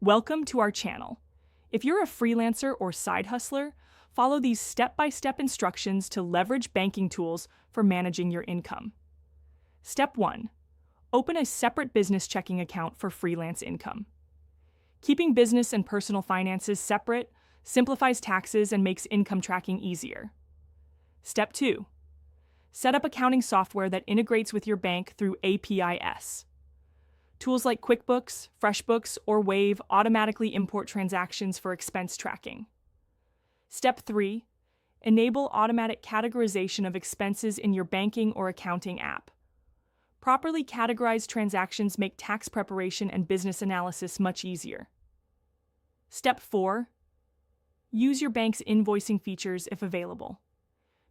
Welcome to our channel. If you're a freelancer or side hustler, follow these step-by-step instructions to leverage banking tools for managing your income. Step 1. Open a separate business checking account for freelance income. Keeping business and personal finances separate simplifies taxes and makes income tracking easier. Step 2. Set up accounting software that integrates with your bank through APIs. Tools like QuickBooks, FreshBooks, or Wave automatically import transactions for expense tracking. Step 3. Enable automatic categorization of expenses in your banking or accounting app. Properly categorized transactions make tax preparation and business analysis much easier. Step 4. Use your bank's invoicing features if available.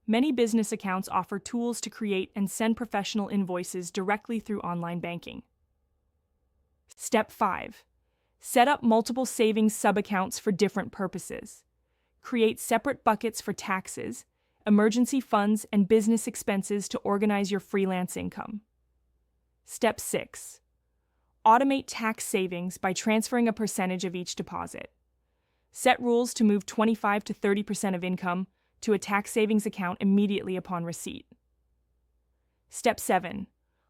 Many business accounts offer tools to create and send professional invoices directly through online banking. Step 5. Set up multiple savings sub-accounts for different purposes. Create separate buckets for taxes, emergency funds, and business expenses to organize your freelance income. Step 6. Automate tax savings by transferring a percentage of each deposit. Set rules to move 25 to 30% of income to a tax savings account immediately upon receipt. Step 7.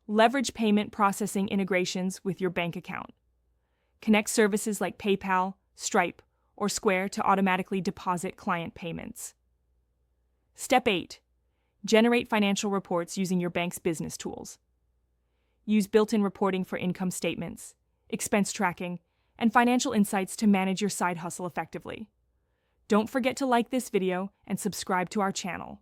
Leverage payment processing integrations with your bank account. Connect services like PayPal, Stripe, or Square to automatically deposit client payments. Step 8. Generate financial reports using your bank's business tools. Use built-in reporting for income statements, expense tracking, and financial insights to manage your side hustle effectively. Don't forget to like this video and subscribe to our channel.